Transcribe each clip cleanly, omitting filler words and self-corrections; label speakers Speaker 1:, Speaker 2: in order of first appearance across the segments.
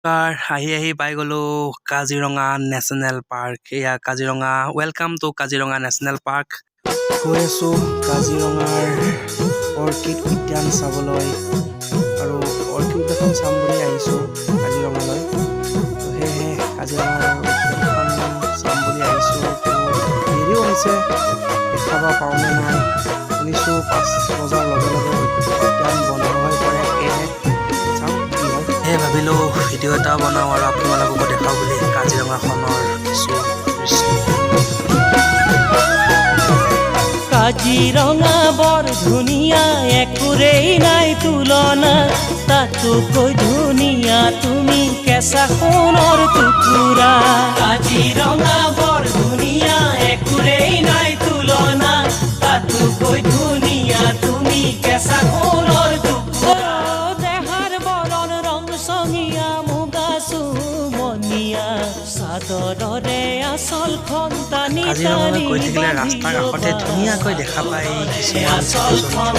Speaker 1: আহি পাই গ'লো কাজিৰঙা নেশ্যনেল পাৰ্ক। এয়া Kaziranga, welcome to Kaziranga national park. গৈ আছোঁ কাজিৰঙাৰ অৰ্কিড উদ্যান চাবলৈ, আৰু অৰ্কিড উদ্যান চাম বুলি আহিছোঁ কাজিৰঙালৈ। সেয়েহে কাজিৰঙাৰ উদ্যানখন চাম বুলি আহিছোঁ। দেৰিও হৈছে, দেখাব পাৰোঁনে নাই শুনিছোঁ 5 বজাৰ লগে লগে উদ্যান বন্ধ হৈ পৰে। সেয়ে ভাবিলোঁ ভিডিঅ' এটা বনাওঁ আৰু আপোনালোককো দেখাওঁ বুলি কাজিৰঙাখনৰ কিছু দৃশ্য।
Speaker 2: কাজিৰঙা বৰ ধুনীয়া, একোৰেই নাই তুলনা, তাতোকৈ ধুনীয়া তুমি কেঁচা সোণৰ টুকুৰা। কাজিৰঙা বৰ ধুনীয়া, একোৰেই নাই তুলনা, তাতোকৈ ধুনীয়া তুমি কেঁচা সোণৰ টুকুৰা। দেহাৰ বৰণ ৰং চঙীয়া, মুগা চুমনীয়া, চাদৰৰে আচলখন টানি
Speaker 1: কাজিৰঙালৈ গৈ থাকিলে ৰাস্তাৰ কাষতে ধুনীয়াকৈ দেখা পায় কিছুমান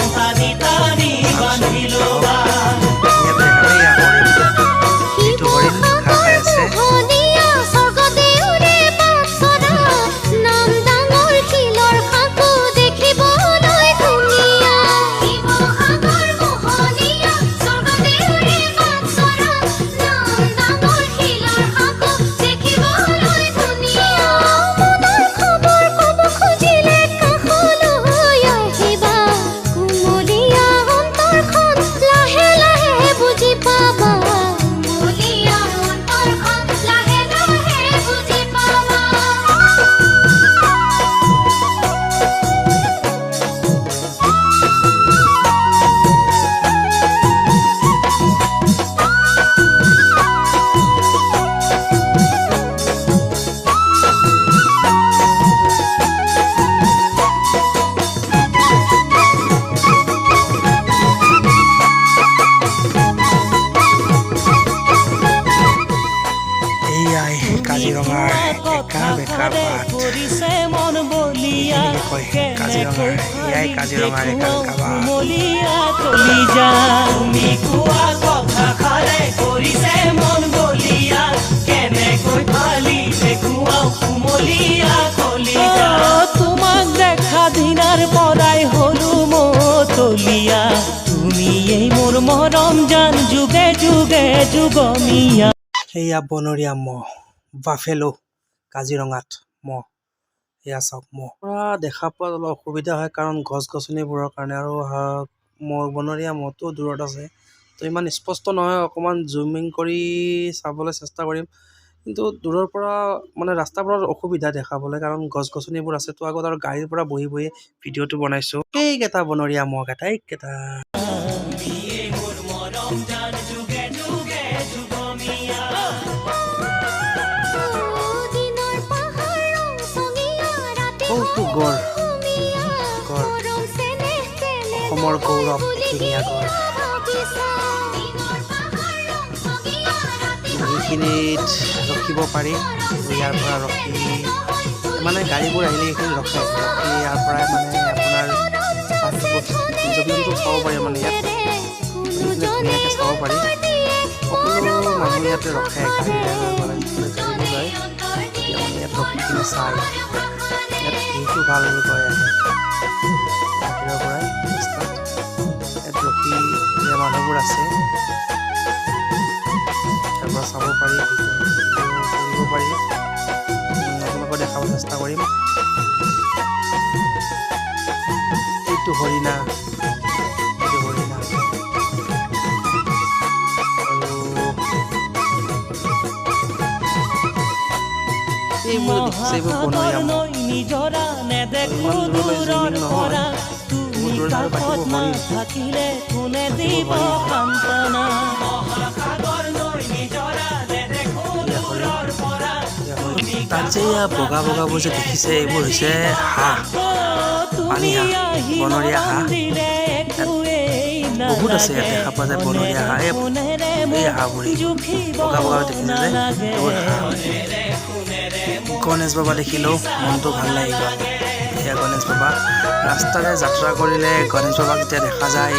Speaker 1: কাজিৰঙাৰ একা বেকা বাট। কাজিৰঙাৰ এয়াই কাজিৰঙাৰ একা বেকা বাট।
Speaker 2: তোমাক দেখা দিনাৰ পৰাই হলো মতলীয়া, তুমি এই মোৰ মৰম জান যুগে যুগে যুগমীয়া।
Speaker 1: সেয়া বনৰীয়া মহ, বাফেলো কাজিৰঙাত মহ। এয়া চাওক মহ পৰা দেখা পোৱাত অলপ অসুবিধা হয়, কাৰণ গছ গছনিবোৰৰ কাৰণে, আৰু বনৰীয়া মহটো দূৰত আছে, তো ইমান স্পষ্ট নহয়। অকণমান জুমিং কৰি চাবলৈ চেষ্টা কৰিম, কিন্তু দূৰৰ পৰা মানে ৰাস্তাবোৰত অসুবিধা দেখাবলৈ, কাৰণ গছ গছনিবোৰ আছে তো আগত, আৰু গাড়ীৰ পৰা বহি বহি ভিডিঅ'টো বনাইছোঁ। এইকেইটা বনৰীয়া মহকেইটা, এইকেইটা গড়, অসমৰ গৌৰৱ এশিঙীয়া গড়। এইখিনিত ৰখিব পাৰি, ইয়াৰ পৰা ৰখি মানে গাড়ীবোৰ আহিলে এইখিনি ৰখে, ৰখি ইয়াৰ পৰাই মানে আপোনাৰ জবিনটো চাব পাৰি, মানে ইয়াত ধুনীয়াকৈ চাব পাৰি। সকলো মানুহ ইয়াতে ৰখে, গাড়ীৰে মানে গাড়ীবোৰ যায়, তেতিয়া মানে ইয়াত ৰখি কিনে চায়। ইয়াত ভিউটো ভাল হৈ আহে বাহিৰৰ পৰাই ৰাস্তাত। ইয়াত ৰখি মানুহবোৰ আছে, তাৰ পৰা চাব পাৰি, ভিডিঅ' কৰিব পাৰি। আপোনালোকক দেখাব চেষ্টা কৰিম। এইটো হৰিণা, এইটো হৰিণা, আৰু এইবোৰ দেখিছে, এইবোৰ বনৰীয়া মহ। ইমান দূৰলৈ জুমিং নহয়, বহুত দূৰত আৰু বাকীবোৰ হৰিণ। তাত যে এয়া বগা বগাবোৰ যে দেখিছে, এইবোৰ হৈছে হাঁহ, পানী হাঁহ, বনৰীয়া হাঁহ। বহুত আছে ইয়াত দেখা পোৱা যায় বনৰীয়া হাঁহ। এই হাঁহবোৰে বগা বগা দেখিছে যে, এইবোৰ হাঁহ। গণেশ বাবা দেখিলেও মনটো ভাল লাগি গ'ল। এয়া গণেশ বাবা, ৰাস্তাৰে যাত্ৰা কৰিলে গণেশ বাবাক যেতিয়া দেখা যায়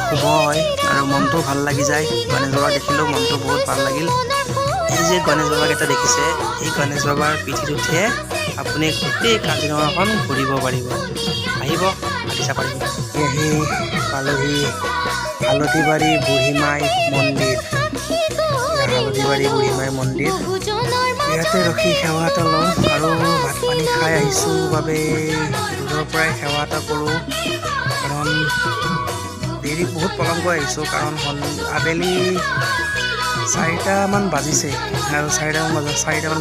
Speaker 1: শুভ হয় আৰু মনটো ভাল লাগি যায়। গণেশ বাবাক দেখিলেও মনটো বহুত ভাল লাগিল। এই যে গণেশ বাবাক এটা দেখিছে, এই গণেশ বাবাৰ পিঠিত উঠিয়ে আপুনি গোটেই কাজিৰঙাখন ঘূৰিব পাৰিব। আহিব বাগিচা পাৰিব। আহি পালোহি হালধিবাৰী বুঢ়ীমাই মন্দিৰ। হালধিবাৰী বুঢ়ীমাই মন্দিৰ, ইয়াতে ৰখি সেৱা এটা লওঁ আৰু ভাত পানী খাই আহিছোঁ বাবে দূৰৰ পৰাই সেৱা এটা কৰোঁ। কাৰণ দেৰি বহুত পলমকৈ আহিছোঁ, কাৰণ আবেলি 4টামান বাজিছে আৰু 4টামান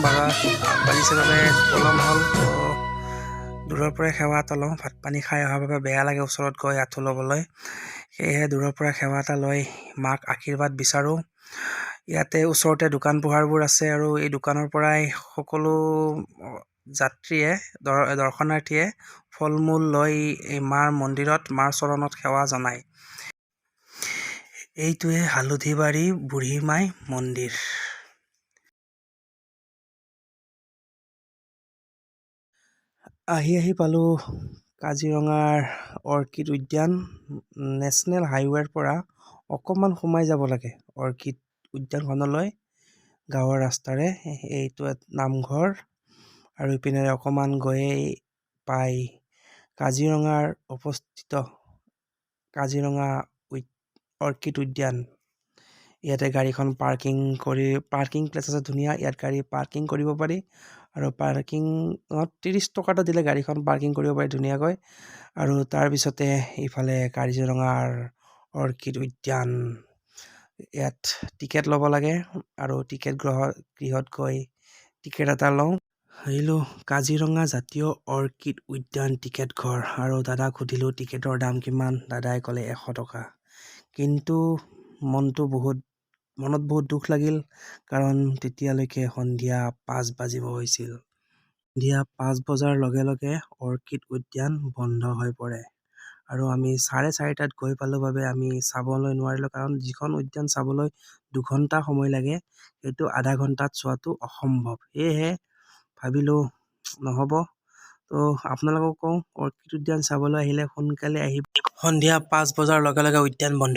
Speaker 1: বাজিছে বাবে পলম হ'ল। দূৰৰ পৰাই সেৱা এটা লওঁ। ভাত পানী খাই অহাৰ বাবে বেয়া লাগে ওচৰত গৈ আঁঠু ল'বলৈ, সেয়েহে দূৰৰ পৰা সেৱা এটা লৈ মাক আশীৰ্বাদ বিচাৰোঁ। ইয়াতে ওচৰতে দোকান পোহাৰবোৰ আছে আৰু এই দোকানৰ পৰাই সকলো যাত্ৰীয়ে দৰ্শনাৰ্থীয়ে ফল মূল লৈ এই মাৰ মন্দিৰত, মাৰ চৰণত সেৱা জনায়। এইটোৱে হালধিবাৰী বুঢ়ীমাই মন্দিৰ। আহি পালোঁ কাজিৰঙাৰ অৰ্কিড উদ্যান। নেশ্যনেল হাইৱেৰ পৰা অকণমান সোমাই যাব লাগে অৰ্কিড উদ্যানখনলৈ গাঁৱৰ ৰাস্তাৰে। এইটো নামঘৰ আৰু ইপিনেৰে অকণমান গৈয়ে পাই কাজিৰঙাৰ অৱস্থিত কাজিৰঙা অৰ্কিড উদ্যান। ইয়াতে গাড়ীখন পাৰ্কিং প্লেচ আছে ধুনীয়া। ইয়াত গাড়ী পাৰ্কিং কৰিব পাৰি আৰু পাৰ্কিঙত 30 টকা এটা দিলে গাড়ীখন পাৰ্কিং কৰিব পাৰি ধুনীয়াকৈ। আৰু তাৰপিছতে ইফালে কাজিৰঙাৰ অৰ্কিড উদ্যান। ইয়াত টিকেট ল'ব লাগে আৰু টিকেট গৃহত গৈ টিকেট এটা লওঁ। আহিলোঁ কাজিৰঙা জাতীয় অৰ্কিড উদ্যান টিকেট ঘৰ আৰু দাদাক সুধিলোঁ টিকেটৰ দাম কিমান। দাদাই ক'লে 100 টকা। কিন্তু মনত বহুত দুখ লাগিল, কাৰণ তেতিয়ালৈকে সন্ধিয়া 5 বাজিব হৈছিল। সন্ধিয়া 5 বজাৰ লগে লগে অৰ্কিড উদ্যান বন্ধ হৈ পৰে আৰু আমি 4:30টাত গৈ পালোঁ বাবে আমি চাবলৈ নোৱাৰিলোঁ, কাৰণ যিখন উদ্যান চাবলৈ 2 ঘণ্টা সময় লাগে সেইটো আধা ঘণ্টাত চোৱাটো অসম্ভৱ। সেয়েহে ভাবিলোঁ নহ'ব। তো আপোনালোকক কওঁ, অৰ্কিড উদ্যান চাবলৈ আহিলে সোনকালে আহিব। সন্ধিয়া 5 বজাৰ লগে লগে উদ্যান বন্ধ।